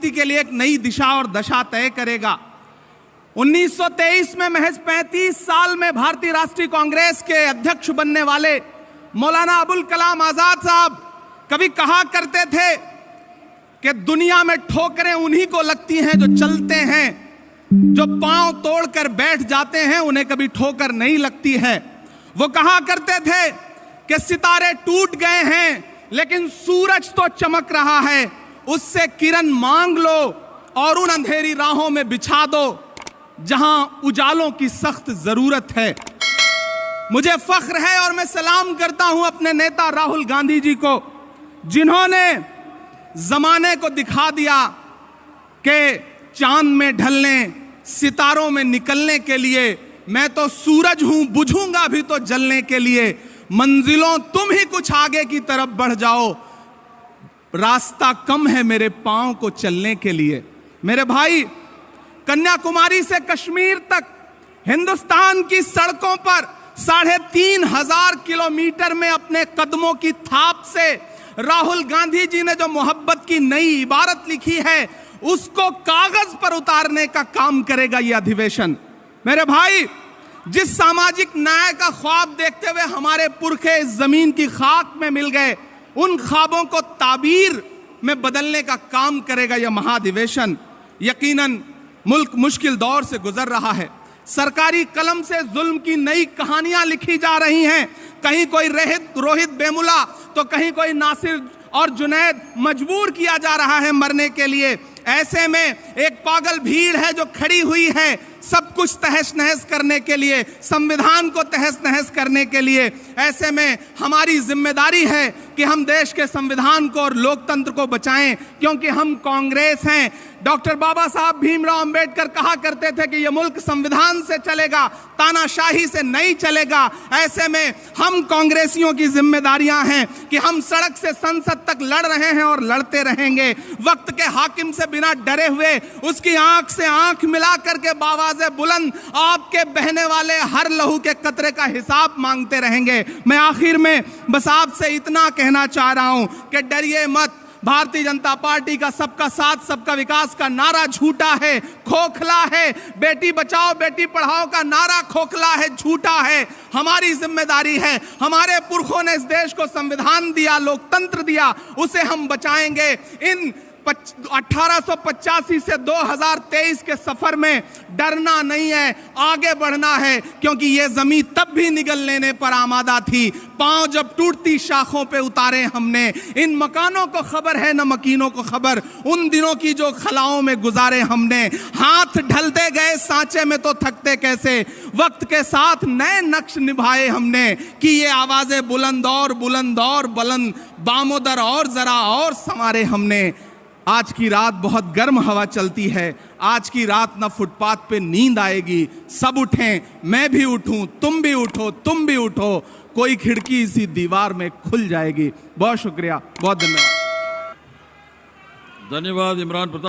राजनीति के लिए एक नई दिशा और दशा तय करेगा। 1923 में महज 35 साल में भारतीय राष्ट्रीय कांग्रेस के अध्यक्ष बनने वाले मौलाना अबुल कलाम आजाद साहब कभी कहा करते थे कि दुनिया में ठोकरें उन्हीं को लगती हैं जो चलते हैं, जो पांव तोड़कर बैठ जाते हैं उन्हें कभी ठोकर नहीं लगती है। वो कहा करते थे कि सितारे टूट गए हैं लेकिन सूरज तो चमक रहा है, उससे किरण मांग लो और उन अंधेरी राहों में बिछा दो जहां उजालों की सख्त जरूरत है। मुझे फख्र है और मैं सलाम करता हूं अपने नेता राहुल गांधी जी को, जिन्होंने जमाने को दिखा दिया कि चांद में ढलने, सितारों में निकलने के लिए मैं तो सूरज हूं, बुझूंगा भी तो जलने के लिए। मंजिलों तुम ही कुछ आगे की तरफ बढ़ जाओ, रास्ता कम है मेरे पांव को चलने के लिए। मेरे भाई, कन्याकुमारी से कश्मीर तक हिंदुस्तान की सड़कों पर 3,500 किलोमीटर में अपने कदमों की थाप से राहुल गांधी जी ने जो मोहब्बत की नई इबारत लिखी है उसको कागज पर उतारने का काम करेगा यह अधिवेशन। मेरे भाई, जिस सामाजिक न्याय का ख्वाब देखते हुए हमारे पुरखे इस जमीन की खाक में मिल गए, उन ख्वाबों को ताबीर में बदलने का काम करेगा यह महाधिवेशन। यकीनन मुल्क मुश्किल दौर से गुजर रहा है, सरकारी कलम से जुल्म की नई कहानियां लिखी जा रही हैं। कहीं कोई रोहित बेमुला तो कहीं कोई नासिर और जुनैद मजबूर किया जा रहा है मरने के लिए। ऐसे में एक पागल भीड़ है जो खड़ी हुई है सब कुछ तहस नहस करने के लिए, संविधान को तहस नहस करने के लिए। ऐसे में हमारी जिम्मेदारी है कि हम देश के संविधान को और लोकतंत्र को बचाएं, क्योंकि हम कांग्रेस हैं। डॉक्टर बाबा साहब भीमराव अंबेडकर कहा करते थे कि यह मुल्क संविधान से चलेगा, तानाशाही से नहीं चलेगा। ऐसे में हम कांग्रेसियों की जिम्मेदारियां हैं कि हम सड़क से संसद तक लड़ रहे हैं और लड़ते रहेंगे। वक्त के हाकिम से बिना डरे हुए उसकी आंख से आंख मिला करके बावाज़े बुलंद आपके बहने वाले हर लहू के कतरे का हिसाब मांगते रहेंगे। मैं आखिर में बस आपसे इतना कहना चाह रहा हूं कि डरिए मत। भारतीय जनता पार्टी का सबका साथ सबका विकास का नारा झूठा है, खोखला है। बेटी बचाओ बेटी पढ़ाओ का नारा खोखला है, झूठा है। हमारी जिम्मेदारी है, हमारे पुरखों ने इस देश को संविधान दिया, लोकतंत्र दिया, उसे हम बचाएंगे। इन 1885 से 2023 के सफर में डरना नहीं है, आगे बढ़ना है, क्योंकि ये जमीन तब भी निगल लेने पर आमादा थी। पांव जब टूटती शाखों पे उतारे हमने। इन मकानों को खबर है न मकीनों को खबर, उन दिनों की जो खलाओं में गुजारे हमने। हाथ ढलते गए सांचे में तो थकते कैसे, वक्त के साथ नए नक्श निभाए हमने कि ये आवाजें बुलंद और बुलंद, बामोदर और जरा और संवारे हमने। आज की रात बहुत गर्म हवा चलती है, आज की रात ना फुटपाथ पे नींद आएगी। सब उठें, मैं भी उठूं, तुम भी उठो, तुम भी उठो, कोई खिड़की इसी दीवार में खुल जाएगी। बहुत शुक्रिया, बहुत धन्यवाद। धन्यवाद इमरान प्रताप।